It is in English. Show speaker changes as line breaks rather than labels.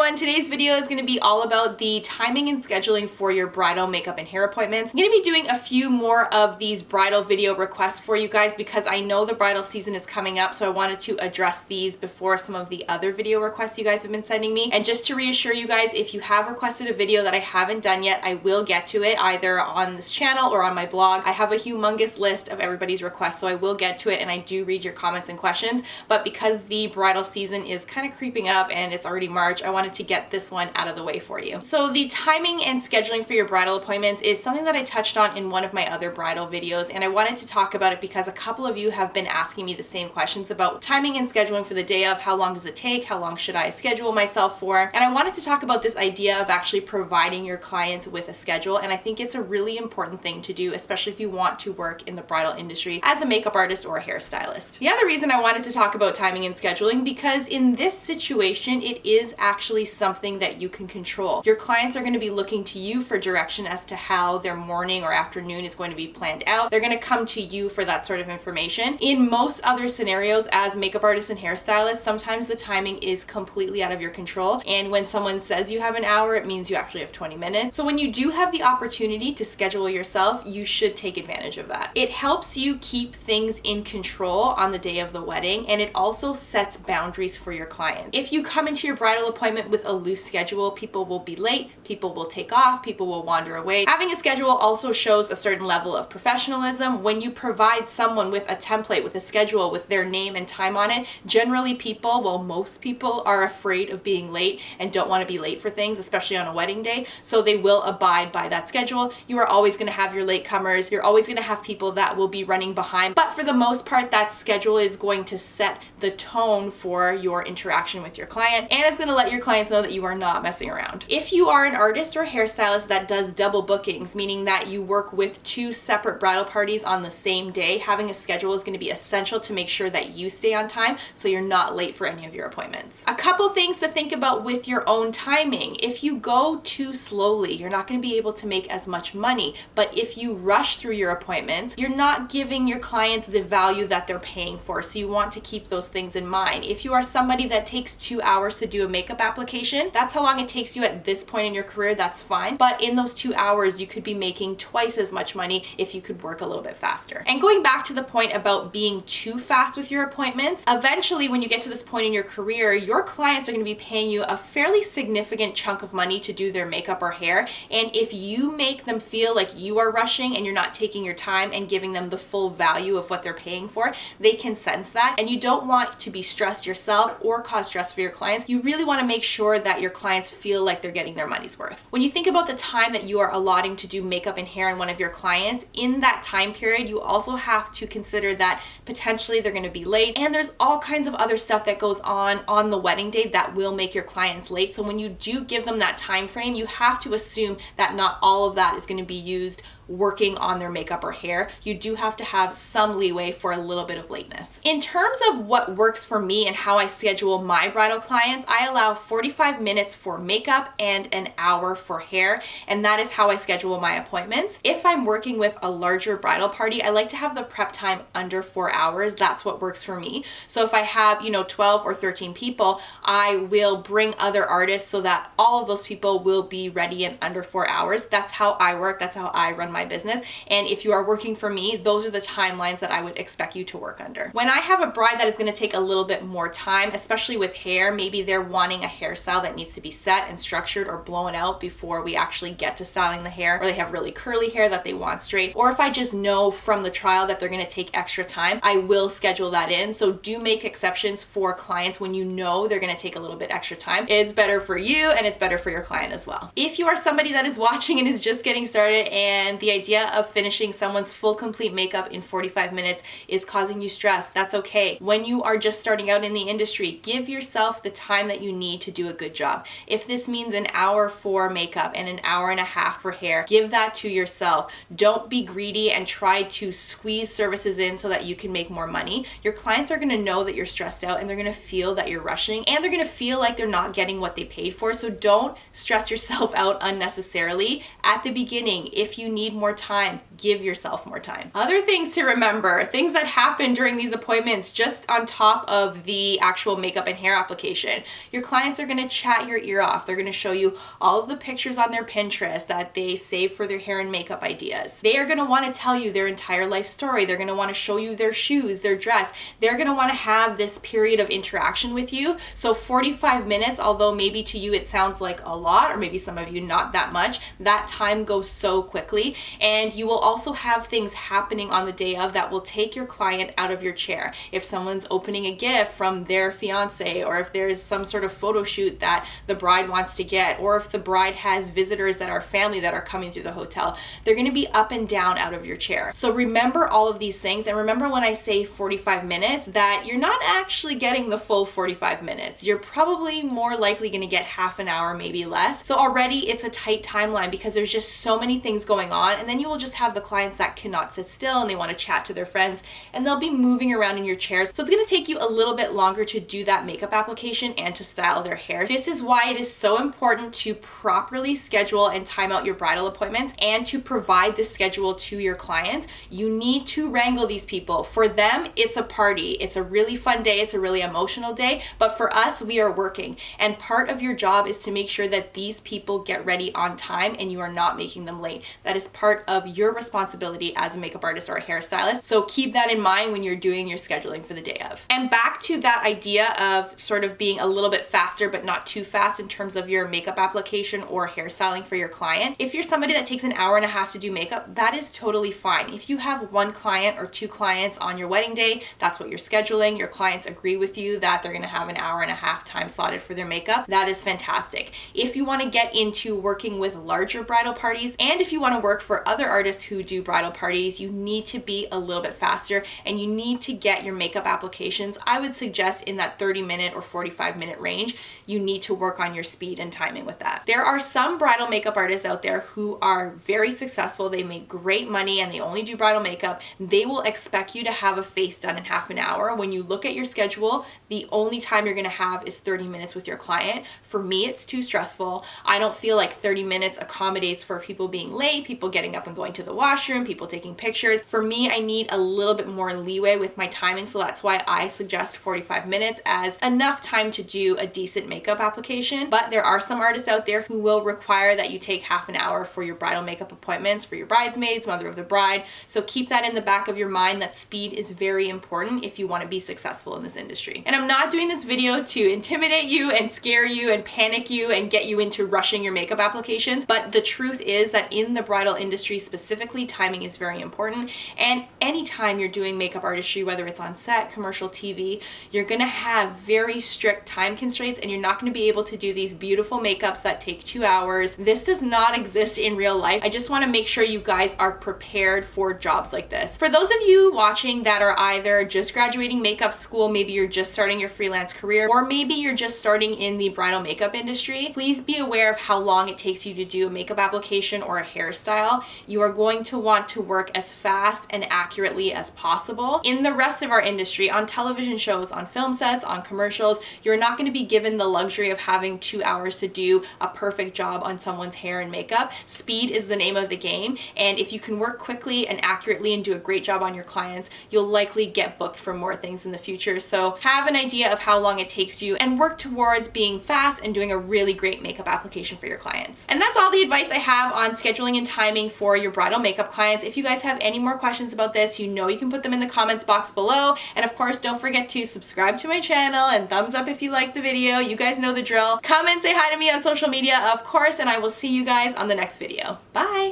everyone, today's video is going to be all about the timing and scheduling for your bridal makeup and hair appointments. I'm going to be doing a few more of these bridal video requests for you guys because I know the bridal season is coming up, so I wanted to address these before some of the other video requests you guys have been sending me. And just to reassure you guys, if you have requested a video that I haven't done yet, I will get to it either on this channel or on my blog. I have a humongous list of everybody's requests, so I will get to it, and I do read your comments and questions. But because the bridal season is kind of creeping up and it's already March, I wanted to get this one out of the way for you. So the timing and scheduling for your bridal appointments is something that I touched on in one of my other bridal videos, and I wanted to talk about it because a couple of you have been asking me the same questions about timing and scheduling for the day of. How long does it take? How long should I schedule myself for? And I wanted to talk about this idea of actually providing your clients with a schedule, and I think it's a really important thing to do, especially if you want to work in the bridal industry as a makeup artist or a hairstylist. The other reason I wanted to talk about timing and scheduling, because in this situation, it is actually something that you can control. Your clients are going to be looking to you for direction as to how their morning or afternoon is going to be planned out. They're going to come to you for that sort of information. In most other scenarios, as makeup artists and hairstylists, sometimes the timing is completely out of your control. And when someone says you have an hour, it means you actually have 20 minutes. So when you do have the opportunity to schedule yourself, you should take advantage of that. It helps you keep things in control on the day of the wedding, and it also sets boundaries for your clients. If you come into your bridal appointment with a loose schedule, people will be late, people will take off, people will wander away. Having a schedule also shows a certain level of professionalism. When you provide someone with a template, with a schedule, with their name and time on it, generally people, well, most people are afraid of being late and don't want to be late for things, especially on a wedding day, so they will abide by that schedule. You are always going to have your latecomers, you're always going to have people that will be running behind, but for the most part, that schedule is going to set the tone for your interaction with your client, and it's going to let your clients know that you are not messing around. If you are an artist or hairstylist that does double bookings, meaning that you work with two separate bridal parties on the same day, having a schedule is going to be essential to make sure that you stay on time so you're not late for any of your appointments. A couple things to think about with your own timing. If you go too slowly, you're not going to be able to make as much money, but if you rush through your appointments, you're not giving your clients the value that they're paying for, so you want to keep those things in mind. If you are somebody that takes 2 hours to do a makeup application, that's how long it takes you at this point in your career, that's fine. But in those 2 hours, you could be making twice as much money if you could work a little bit faster. And going back to the point about being too fast with your appointments, eventually when you get to this point in your career, your clients are going to be paying you a fairly significant chunk of money to do their makeup or hair. And if you make them feel like you are rushing and you're not taking your time and giving them the full value of what they're paying for, they can sense that. And you don't want to be stressed yourself or cause stress for your clients. You really want to make sure that your clients feel like they're getting their money's worth. When you think about the time that you are allotting to do makeup and hair on one of your clients, in that time period, you also have to consider that potentially they're going to be late, and there's all kinds of other stuff that goes on the wedding day that will make your clients late. So when you do give them that time frame, you have to assume that not all of that is going to be used working on their makeup or hair. You do have to have some leeway for a little bit of lateness. In terms of what works for me and how I schedule my bridal clients, I allow 45 minutes for makeup and an hour for hair, and that is how I schedule my appointments. If I'm working with a larger bridal party, I like to have the prep time under 4 hours. That's what works for me. So if I have, 12 or 13 people, I will bring other artists so that all of those people will be ready in under 4 hours. That's how I work. That's how I run my business. And if you are working for me, those are the timelines that I would expect you to work under. When I have a bride that is going to take a little bit more time, especially with hair, maybe they're wanting a hairstyle that needs to be set and structured or blown out before we actually get to styling the hair, or they have really curly hair that they want straight, or if I just know from the trial that they're going to take extra time, I will schedule that in. So do make exceptions for clients when you know they're going to take a little bit extra time. It's better for you and it's better for your client as well. If you are somebody that is watching and is just getting started and the idea of finishing someone's full complete makeup in 45 minutes is causing you stress, that's okay. When you are just starting out in the industry, give yourself the time that you need to do a good job. If this means an hour for makeup and an hour and a half for hair, give that to yourself. Don't be greedy and try to squeeze services in so that you can make more money. Your clients are going to know that you're stressed out, and they're going to feel that you're rushing, and they're going to feel like they're not getting what they paid for. So don't stress yourself out unnecessarily. At the beginning, if you need need more time, give yourself more time. Other things to remember, things that happen during these appointments just on top of the actual makeup and hair application. Your clients are gonna chat your ear off. They're gonna show you all of the pictures on their Pinterest that they save for their hair and makeup ideas. They are gonna wanna tell you their entire life story. They're gonna wanna show you their shoes, their dress. They're gonna wanna have this period of interaction with you. So 45 minutes, although maybe to you it sounds like a lot, or maybe some of you not that much, that time goes so quickly. And you will also have things happening on the day of that will take your client out of your chair. If someone's opening a gift from their fiance, or if there's some sort of photo shoot that the bride wants to get, or if the bride has visitors that are family that are coming through the hotel, they're gonna be up and down out of your chair. So remember all of these things, and remember when I say 45 minutes, that you're not actually getting the full 45 minutes. You're probably more likely gonna get half an hour, maybe less. So already it's a tight timeline because there's just so many things going on, and then you will just have the clients that cannot sit still and they wanna chat to their friends, and they'll be moving around in your chairs. So it's gonna take you a little bit longer to do that makeup application and to style their hair. This is why it is so important to properly schedule and time out your bridal appointments and to provide the schedule to your clients. You need to wrangle these people. For them, it's a party. It's a really fun day. It's a really emotional day. But for us, we are working. And part of your job is to make sure that these people get ready on time and you are not making them late. That is part of your responsibility as a makeup artist or a hairstylist. So keep that in mind when you're doing your scheduling for the day of. And back to that idea of sort of being a little bit faster but not too fast in terms of your makeup application or hairstyling for your client. If you're somebody that takes an hour and a half to do makeup, that is totally fine. If you have one client or two clients on your wedding day, that's what you're scheduling. Your clients agree with you that they're gonna have an hour and a half time slotted for their makeup. That is fantastic. If you wanna get into working with larger bridal parties, and if you wanna work for other artists who do bridal parties, you need to be a little bit faster and you need to get your makeup applications, I would suggest in that 30-minute or 45-minute range. You need to work on your speed and timing with that. There are some bridal makeup artists out there who are very successful. They make great money and they only do bridal makeup. They will expect you to have a face done in half an hour. When you look at your schedule, the only time you're gonna have is 30 minutes with your client. For me, it's too stressful. I don't feel like 30 minutes accommodates for people being late, people getting up and going to the washroom, people taking pictures. For me, I need a little bit more leeway with my timing, so that's why I suggest 45 minutes as enough time to do a decent makeup application. But there are some artists out there who will require that you take half an hour for your bridal makeup appointments, for your bridesmaids, mother of the bride. So keep that in the back of your mind, that speed is very important if you want to be successful in this industry. And I'm not doing this video to intimidate you and scare you and panic you and get you into rushing your makeup applications, but the truth is that in the bridal industry specifically, timing is very important. And anytime you're doing makeup artistry, whether it's on set, commercial, TV, you're gonna have very strict time constraints and you're not gonna be able to do these beautiful makeups that take 2 hours. This does not exist in real life. I just wanna make sure you guys are prepared for jobs like this. For those of you watching that are either just graduating makeup school, maybe you're just starting your freelance career, or maybe you're just starting in the bridal makeup industry, please be aware of how long it takes you to do a makeup application or a hairstyle. You are going to want to work as fast and accurately as possible. In the rest of our industry, on television shows, on film sets, on commercials, you're not going to be given the luxury of having 2 hours to do a perfect job on someone's hair and makeup. Speed is the name of the game, and if you can work quickly and accurately and do a great job on your clients, you'll likely get booked for more things in the future. So have an idea of how long it takes you and work towards being fast and doing a really great makeup application for your clients. And that's all the advice I have on scheduling and timing for your bridal makeup clients. If you guys have any more questions about this, you know you can put them in the comments box below. And of course, don't forget to subscribe to my channel and thumbs up if you like the video. You guys know the drill. Come and say hi to me on social media, of course, and I will see you guys on the next video. Bye!